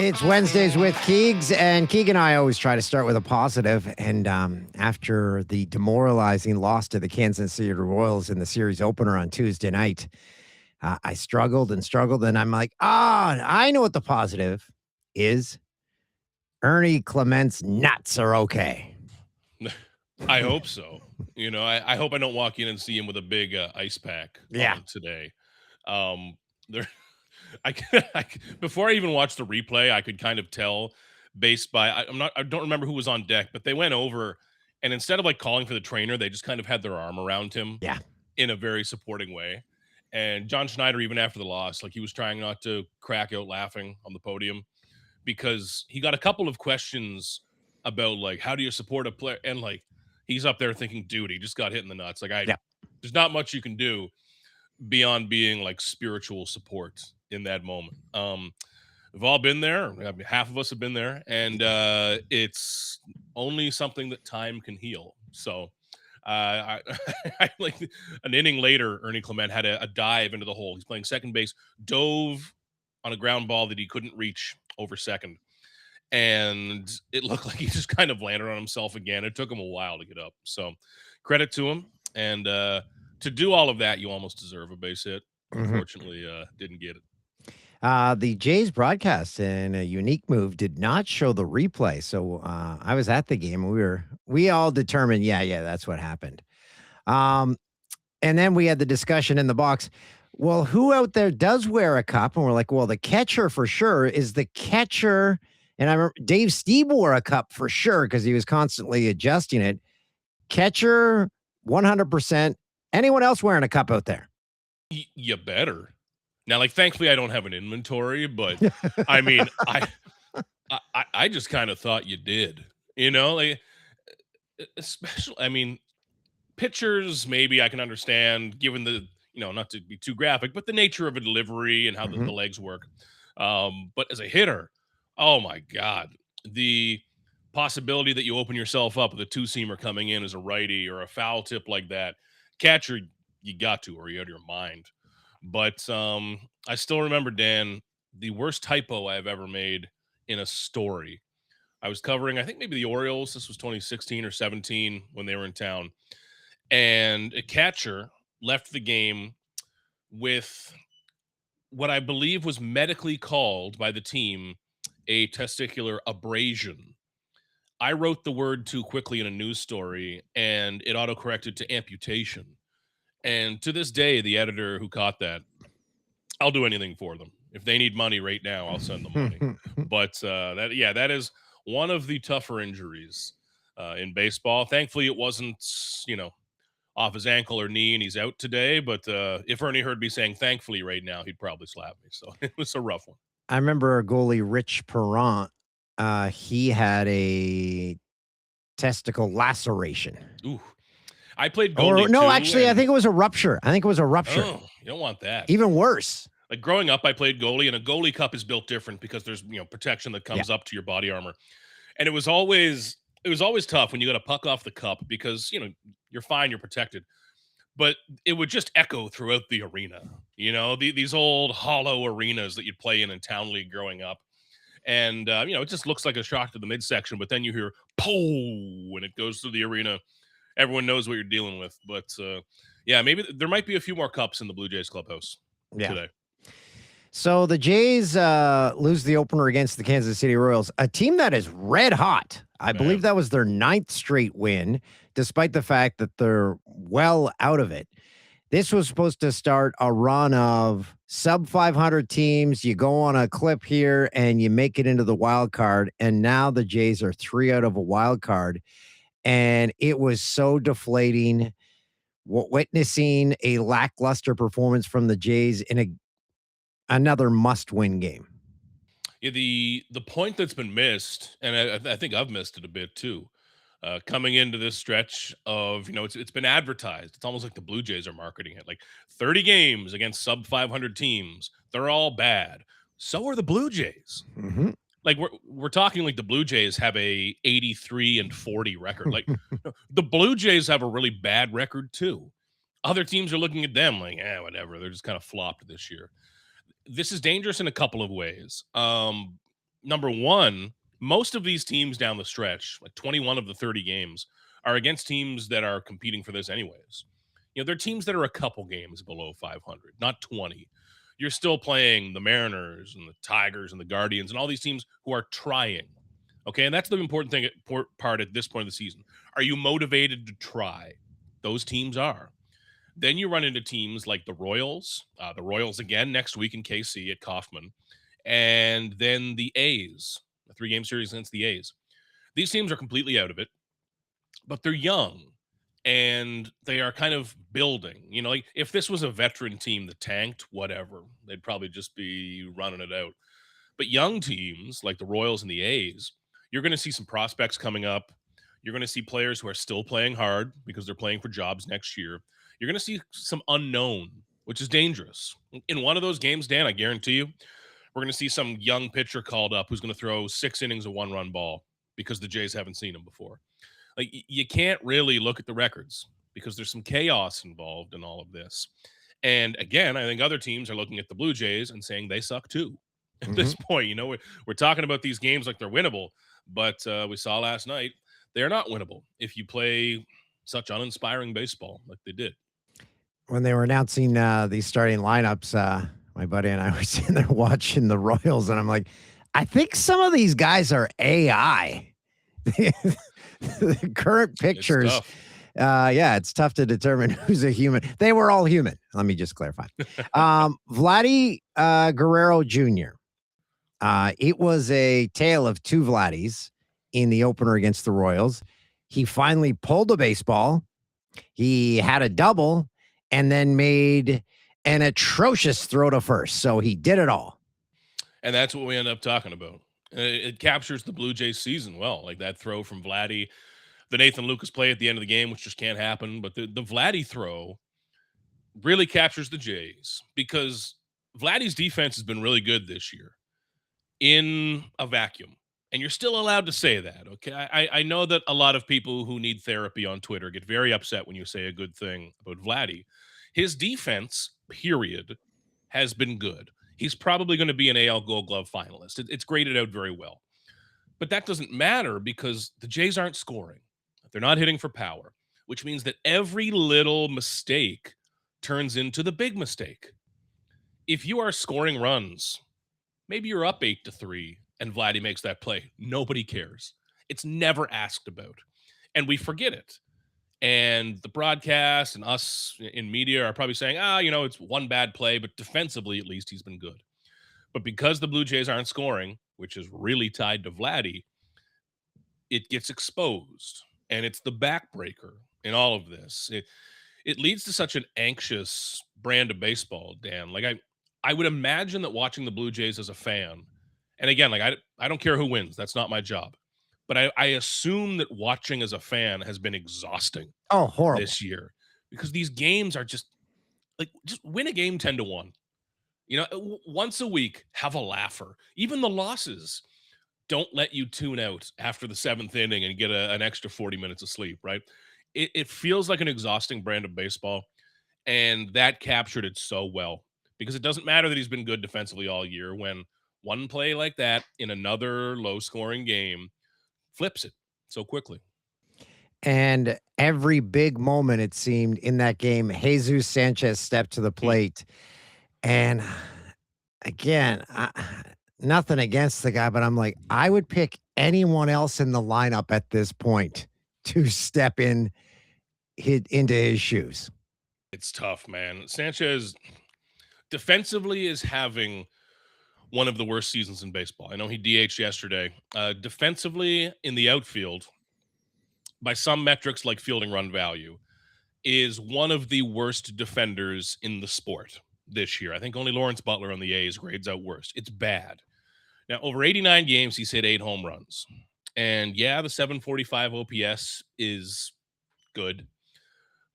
It's Wednesdays with Keegs, and Keeg and I always try to start with a positive. And after the demoralizing loss to the Kansas City Royals in the series opener on Tuesday night, I struggled and struggled, and I'm like, I know what the positive is. Ernie Clement's nuts are okay. I hope so. I hope I don't walk in and see him with a big ice pack Yeah. on today. There, before I even watched the replay, I could kind of tell based by I don't remember who was on deck, but they went over and instead of like calling for the trainer, they just kind of had their arm around him Yeah. in a very supporting way. And John Schneider, even after the loss, like he was trying not to crack out laughing on the podium because he got a couple of questions about like how do you support a player, and like he's up there thinking, dude, he just got hit in the nuts. Like Yeah. there's not much you can do beyond being like spiritual support in that moment. We've all been there. I mean, half of us have been there, and it's only something that time can heal. So, I like an inning later, Ernie Clement had a dive into the hole. He's playing second base, dove on a ground ball that he couldn't reach over second, and it looked like he just kind of landed on himself again. It took him a while to get up. So, credit to him, and to do all of that, you almost deserve a base hit. Mhm. Unfortunately, didn't get it. The Jays broadcast in a unique move did not show the replay. So I was at the game. We all determined, yeah, that's what happened. Um, and then we had the discussion in the box. Well, who out there does wear a cup? And we're like, well, the catcher for sure is the catcher. And I remember Dave Stieb wore a cup for sure because he was constantly adjusting it. Catcher, 100%. Anyone else wearing a cup out there? You better. Now, like, thankfully, I don't have an inventory, but I mean, I just kind of thought you did. Like, especially, I mean, pitchers, maybe I can understand, given the, not to be too graphic, but the nature of a delivery and how the Mhm. legs work. But as a hitter, oh my God, the possibility that you open yourself up with a two-seamer coming in as a righty or a foul tip like that, catcher, you got to, or you're out of your mind. But I still remember, Dan, the worst typo I've ever made in a story. I was covering, I think maybe the Orioles. This was 2016 or 17 when they were in town. And a catcher left the game with what I believe was medically called by the team a testicular abrasion. I wrote the word too quickly in a news story and it autocorrected to amputation. And to this day, the editor who caught that, I'll do anything for them. If they need money right now, I'll send them money. But that is one of the tougher injuries in baseball. Thankfully, it wasn't, off his ankle or knee and he's out today. But if Ernie heard me saying thankfully right now, he'd probably slap me. So it was a rough one. I remember goalie Rich Perrant. He had a testicle laceration. Ooh, I played Or goalie no, too. actually, I And think it was a rupture. I think it was a rupture. oh, you don't want that. Even worse. Like growing up, I played goalie, and a goalie cup is built different because there's protection that Yeah. comes up to your body armor, and it was always tough when you got a puck off the cup because you're fine, you're protected, but it would just echo throughout the arena. These old hollow arenas that you'd play in town league growing up, and it just looks like a shock to the midsection. But then you hear "po" when it goes through the arena. Everyone knows what you're dealing with, but yeah, maybe there might be a few more cups in the Blue Jays clubhouse Yeah. today. So the Jays lose the opener against the Kansas City Royals, a team that is red hot. I Man. believe that was their 9th straight win, despite the fact that they're well out of it. This was supposed to start a run of sub 500 teams. You go on a clip here and you make it into the wild card. And now the Jays are 3 out of a wild card. And it was so deflating witnessing a lackluster performance from the Jays in another must-win game. Yeah, the point that's been missed, and I think I've missed it a bit too. Coming into this stretch of it's been advertised. It's almost like the Blue Jays are marketing it like 30 games against sub 500 teams. They're all bad. So are the Blue Jays. Mhm. Like we're talking like the Blue Jays have a 83-40 record. Like the Blue Jays have a really bad record too. Other teams are looking at them like, whatever. They're just kind of flopped this year. This is dangerous in a couple of ways. Number one, most of these teams down the stretch, like 21 of the 30 games, are against teams that are competing for this anyways. They're teams that are a couple games below 500, not 20. You're still playing the Mariners and the Tigers and the Guardians and all these teams who are trying. Okay, and that's the important thing, part at this point of the season. Are you motivated to try? Those teams are. Then you run into teams like the Royals again next week in KC at Kauffman, and then the A's, a 3-game series against the A's. These teams are completely out of it, but they're young and they are kind of building. Like if this was a veteran team that tanked, whatever, they'd probably just be running it out. But young teams like the Royals and the A's, you're going to see some prospects coming up. You're going to see players who are still playing hard because they're playing for jobs next year. You're going to see some unknown, which is dangerous. In one of those games, Dan, I guarantee you, we're going to see some young pitcher called up who's going to throw 6 innings of 1-run ball because the Jays haven't seen him before. Like you can't really look at the records because there's some chaos involved in all of this. And again, I think other teams are looking at the Blue Jays and saying they suck too. At this point, we're talking about these games like they're winnable, but we saw last night they're not winnable if you play such uninspiring baseball like they did. When they were announcing these starting lineups, my buddy and I were sitting there watching the Royals, and I'm like, I think some of these guys are AI. The current pictures. Yeah, it's tough to determine who's a human. They were all human. Let me just clarify. Vladdy Guerrero Jr. It was a tale of two Vladdys in the opener against the Royals. He finally pulled a baseball. He had a double and then made an atrocious throw to first. So he did it all. And that's what we end up talking about. It captures the Blue Jays season well, like that throw from Vladdy, the Nathan Lucas play at the end of the game, which just can't happen. But the Vladdy throw really captures the Jays because Vladdy's defense has been really good this year in a vacuum. And you're still allowed to say that, okay? I know that a lot of people who need therapy on Twitter get very upset when you say a good thing about Vladdy. His defense, period, has been good. He's probably going to be an AL Gold Glove finalist. It's graded out very well. But that doesn't matter because the Jays aren't scoring. They're not hitting for power, which means that every little mistake turns into the big mistake. If you are scoring runs, maybe you're up 8-3 and Vladdy makes that play. Nobody cares. It's never asked about. And we forget it. And the broadcast and us in media are probably saying, it's one bad play, but defensively, at least he's been good. But because the Blue Jays aren't scoring, which is really tied to Vladdy, it gets exposed. And it's the backbreaker in all of this. It leads to such an anxious brand of baseball, Dan. Like I would imagine that watching the Blue Jays as a fan, and again, like I don't care who wins. That's not my job. But I assume that watching as a fan has been exhausting. Oh, horrible. This year because these games are just win a game 10-1. Once a week, have a laugher. Even the losses don't let you tune out after the 7th inning and get an extra 40 minutes of sleep, right? It feels like an exhausting brand of baseball, and that captured it so well because it doesn't matter that he's been good defensively all year when one play like that in another low-scoring game flips it so quickly. And every big moment, it seemed, in that game, Jesus Sanchez stepped to the plate. And again, nothing against the guy, but I'm like, I would pick anyone else in the lineup at this point to step into his shoes. It's tough, man. Sanchez defensively is having one of the worst seasons in baseball. I know he DH'd yesterday. Defensively in the outfield, by some metrics like fielding run value, is one of the worst defenders in the sport this year. I think only Lawrence Butler on the A's grades out worst. It's bad. Now, over 89 games, he's hit 8 home runs. And yeah, the 745 OPS is good.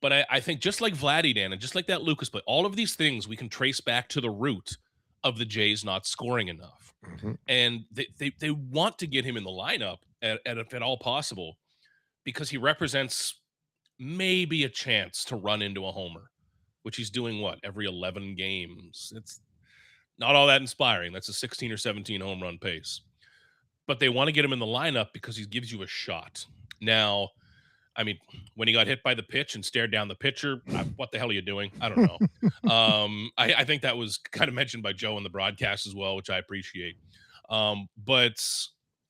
But I think just like Vladdy, Dan, and just like that Lucas play, all of these things we can trace back to the root of the Jays not scoring enough. And they want to get him in the lineup at all possible because he represents maybe a chance to run into a homer, which he's doing every 11 games. It's not all that inspiring. That's a 16 or 17 home run pace. but they want to get him in the lineup because he gives you a shot. Now, I mean, when he got hit by the pitch and stared down the pitcher, what the hell are you doing? I don't know. I think that was kind of mentioned by Joe in the broadcast as well, which I appreciate. But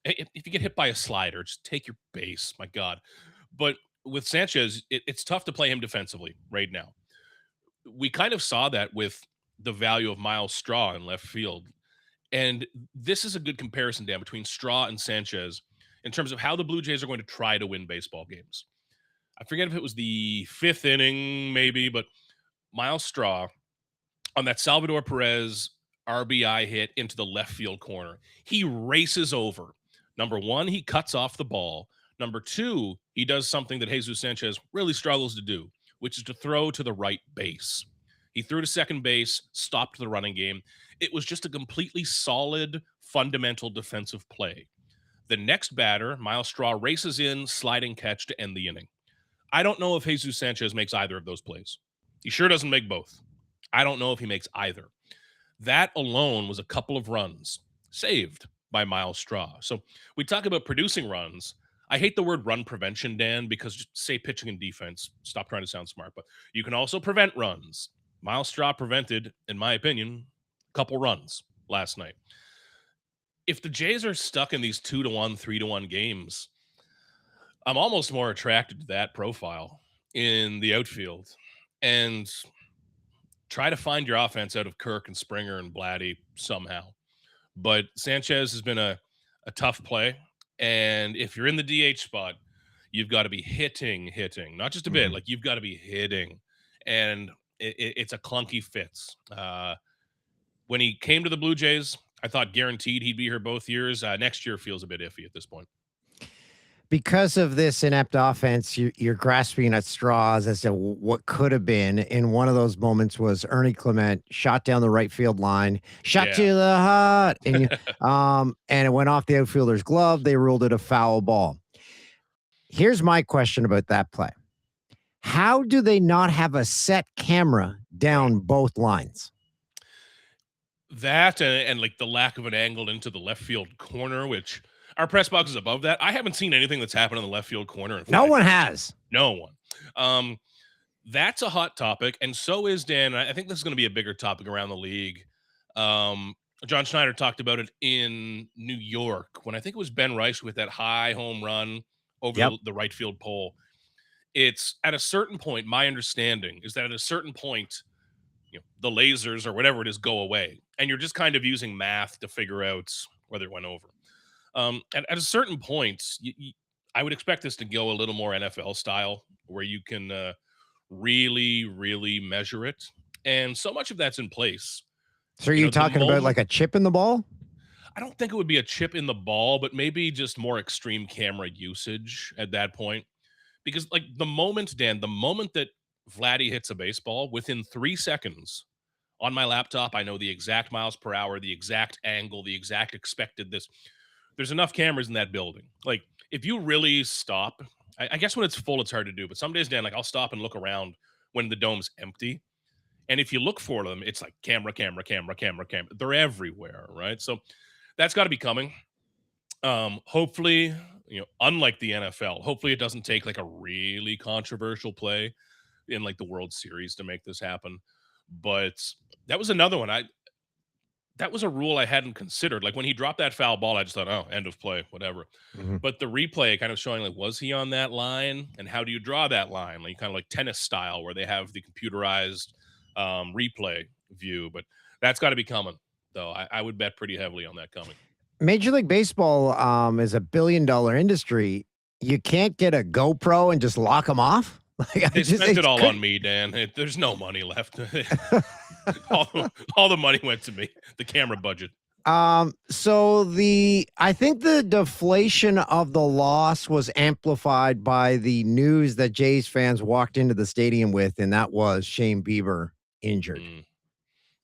if you get hit by a slider, just take your base. My God. But with Sanchez, it's tough to play him defensively right now. We kind of saw that with the value of Miles Straw in left field. And this is a good comparison, Dan, between Straw and Sanchez in terms of how the Blue Jays are going to try to win baseball games. I forget if it was the 5th inning, maybe, but Miles Straw on that Salvador Perez RBI hit into the left field corner. He races over. Number one, he cuts off the ball. Number two, he does something that Jesus Sanchez really struggles to do, which is to throw to the right base. He threw to second base, stopped the running game. It was just a completely solid, fundamental defensive play. The next batter, Miles Straw, races in, sliding catch to end the inning. I don't know if Jesus Sanchez makes either of those plays. He sure doesn't make both. I don't know if he makes either. That alone was a couple of runs saved by Miles Straw. So we talk about producing runs. I hate the word run prevention, Dan, because just say pitching and defense. Stop trying to sound smart. But you can also prevent runs. Miles Straw prevented, in my opinion, a couple runs last night. If the Jays are stuck in these 2-1, 3-1 games, I'm almost more attracted to that profile in the outfield. And try to find your offense out of Kirk and Springer and Vladdy somehow. But Sanchez has been a tough play. And if you're in the DH spot, you've got to be hitting, not just a bit, like you've got to be hitting. And it's a clunky fits. When he came to the Blue Jays, I thought guaranteed he'd be here both years. Next year feels a bit iffy at this point. Because of this inept offense, you're grasping at straws as to what could have been. And one of those moments was Ernie Clement shot down the right field line, shot to the heart, and and it went off the outfielder's glove. They ruled it a foul ball. Here's my question about that play: how do they not have a set camera down both lines? That and like the lack of an angle into the left field corner, which our press box is above that. I haven't seen anything that's happened in the left field corner. No one has. No one. That's a hot topic, and so is Dan. I think this is going to be a bigger topic around the league. John Schneider talked about it in New York when I think it was Ben Rice with that high home run over the right field pole. It's at a certain point, my understanding is that at a certain point, the lasers or whatever it is go away, and you're just kind of using math to figure out whether it went over. And at a certain point, I would expect this to go a little more NFL style, where you can really, really measure it. And so much of that's in place. So are you talking about like a chip in the ball? I don't think it would be a chip in the ball, but maybe just more extreme camera usage at that point. Because like the moment, Dan, the moment that Vladdy hits a baseball, within 3 seconds on my laptop, I know the exact miles per hour, the exact angle, the exact expected this. There's enough cameras in that building. Like, if you really stop, I guess when it's full, it's hard to do. But some days, Dan, like I'll stop and look around when the dome's empty. And if you look for them, it's like camera. They're everywhere, right? So that's got to be coming. Hopefully, unlike the NFL, hopefully it doesn't take like a really controversial play in like the World Series to make this happen. But that was another one. That was a rule I hadn't considered. Like when he dropped that foul ball, I just thought, oh, end of play, whatever. But the replay kind of showing like, was he on that line? And how do you draw that line? Like kind of like tennis style where they have the computerized replay view. But that's got to be coming, though. I would bet pretty heavily on that coming. Major League Baseball is a $1 billion industry. You can't get a GoPro and just lock them off? Like, they spent it all on me, Dan. There's no money left. all the money went to me, the camera budget. So I think the deflation of the loss was amplified by the news that Jays fans walked into the stadium with, and that was Shane Bieber injured.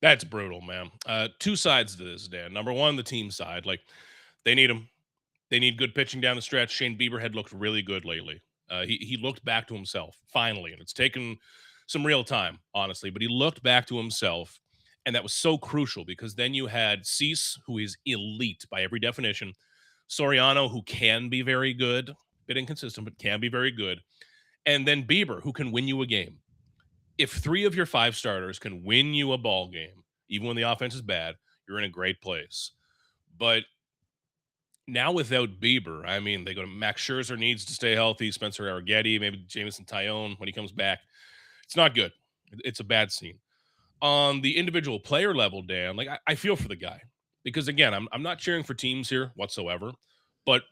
That's brutal, man. Two sides to this, Dan. Number one, the team side. Like, they need him. They need good pitching down the stretch. Shane Bieber had looked really good lately. He looked back to himself, finally, and it's taken some real time, honestly, but he looked back to himself, and that was so crucial because then you had Cease, who is elite by every definition, Soriano, who can be very good, bit inconsistent, but can be very good. And then Bieber, who can win you a game. If 3 of your 5 starters can win you a ball game, even when the offense is bad, you're in a great place. But now without Bieber, I mean, they go to Max Scherzer needs to stay healthy, Spencer Arrighetti, maybe Jameson Tyone when he comes back. It's not good. It's a bad scene. On the individual player level, Dan, like I feel for the guy because again, I'm not cheering for teams here whatsoever, but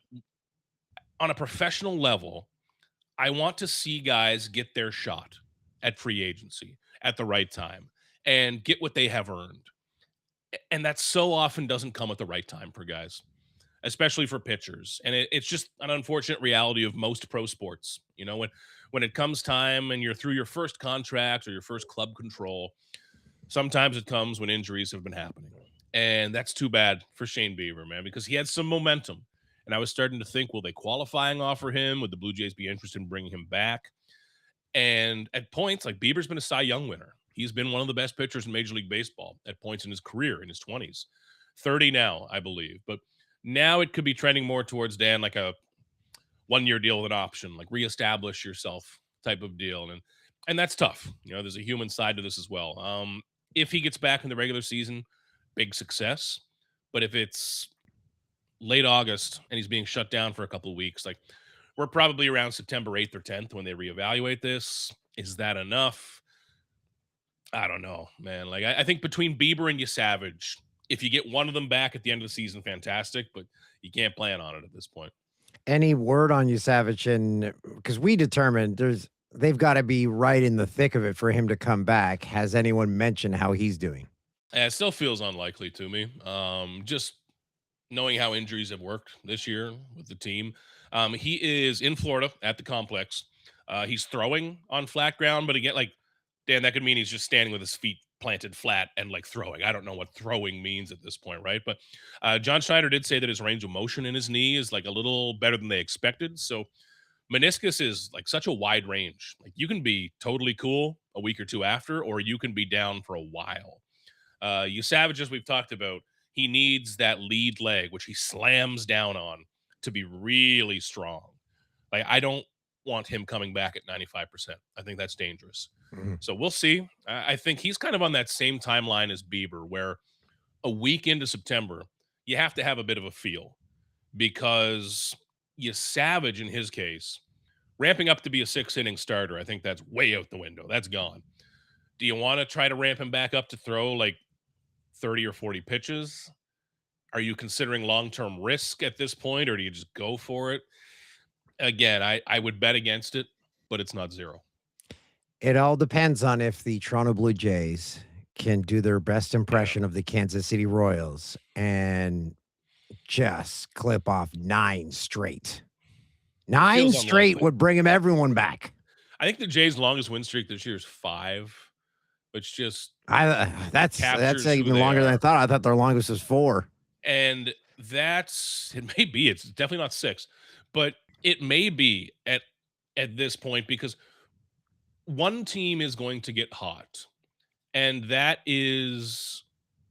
on a professional level, I want to see guys get their shot at free agency at the right time and get what they have earned. And that so often doesn't come at the right time for guys, especially for pitchers. And it's just an unfortunate reality of most pro sports. You know, when it comes time and you're through your first contract or your first club control, sometimes it comes when injuries have been happening. And that's too bad for Shane Bieber, man, because he had some momentum. And I was starting to think, will they qualifying offer him? Would the Blue Jays be interested in bringing him back? And at points, like Bieber's been a Cy Young winner. He's been one of the best pitchers in Major League Baseball at points in his career in his 20s. 30 now, I believe. But now it could be trending more towards Dan, like a 1-year deal with an option, like reestablish yourself type of deal. And that's tough. You know, there's a human side to this as well. If he gets back in the regular season, big success. But if it's late August and he's being shut down for a couple of weeks, like we're probably around September 8th or 10th when they reevaluate this. Is that enough? I don't know, man. Like I think between Bieber and Savage, if you get one of them back at the end of the season, fantastic, but you can't plan on it at this point. Any word on you, Savage? And because we determined they've got to be right in the thick of it for him to come back. Has anyone mentioned how he's doing? It still feels unlikely to me. Just knowing how injuries have worked this year with the team. He is in Florida at the complex. He's throwing on flat ground, but again, like Dan, that could mean he's just standing with his feet planted flat and like throwing. I don't know what throwing means at this point, right? But John Schneider did say that his range of motion in his knee is like a little better than they expected. So meniscus is like such a wide range. Like you can be totally cool a week or two after, or you can be down for a while. You Savages we've talked about, he needs that lead leg, which he slams down on to be really strong. Like I don't want him coming back at 95%. I think that's dangerous. Mhm. So we'll see. I think he's kind of on that same timeline as Bieber, where a week into September, you have to have a bit of a feel because you Savage in his case, ramping up to be a 6-inning starter, I think that's way out the window. That's gone. Do you want to try to ramp him back up to throw like 30 or 40 pitches? Are you considering long-term risk at this point, or do you just go for it? Again, I would bet against it, but it's not zero. It all depends on if the Toronto Blue Jays can do their best Yeah. impression of the Kansas City Royals and just clip off 9 straight. It 9 feels straight unlikely. would bring him everyone back. I think the Jays' longest win streak this year is 5, which just That's captures who even they longer than I are. thought. I thought their longest was 4. And it may be, it's definitely not 6, but it may be at this point because one team is going to get hot, and that is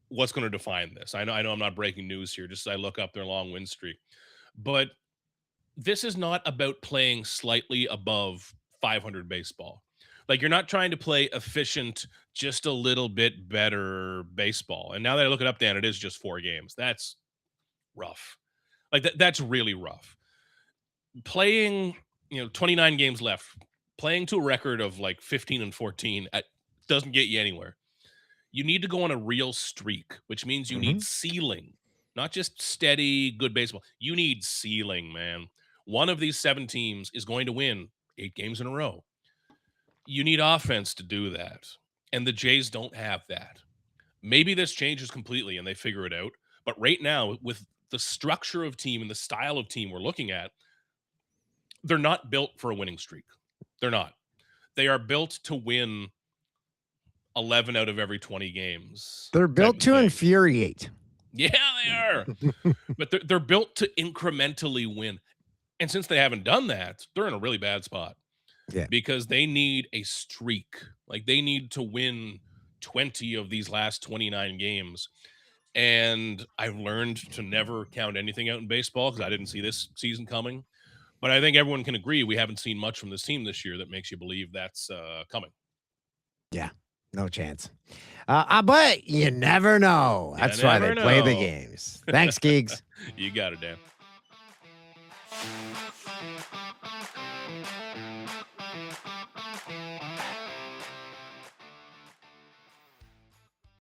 what's going to define this. I know I'm not breaking news here, just as I look up their long win streak. But this is not about playing slightly above 500 baseball. Like you're not trying to play efficient, just a little bit better baseball. And now that I look it up, Dan, it is just 4 games. That's rough. Like that's really rough. Playing, 29 games left, playing to a record of like 15 and 14 doesn't get you anywhere. You need to go on a real streak, which means you need Mhm. ceiling, not just steady, good baseball. You need ceiling, man. One of these 7 teams is going to win 8 games in a row. You need offense to do that. And the Jays don't have that. Maybe this changes completely and they figure it out. But right now, with the structure of team and the style of team we're looking at, they're not built for a winning streak. They're not. They are built to win 11 out of every 20 games They're type built of to thing. infuriate. Yeah, they are. But they're built to incrementally win. And since they haven't done that, they're in a really bad spot Yeah. because they need a streak. Like they need to win 20 of these last 29 games. And I've learned to never count anything out in baseball because I didn't see this season coming. But I think everyone can agree we haven't seen much from this team this year that makes you believe that's coming. Yeah, no chance. But you never know. You That's why they never play the know. games. Thanks, Geeks. You got it, Dan.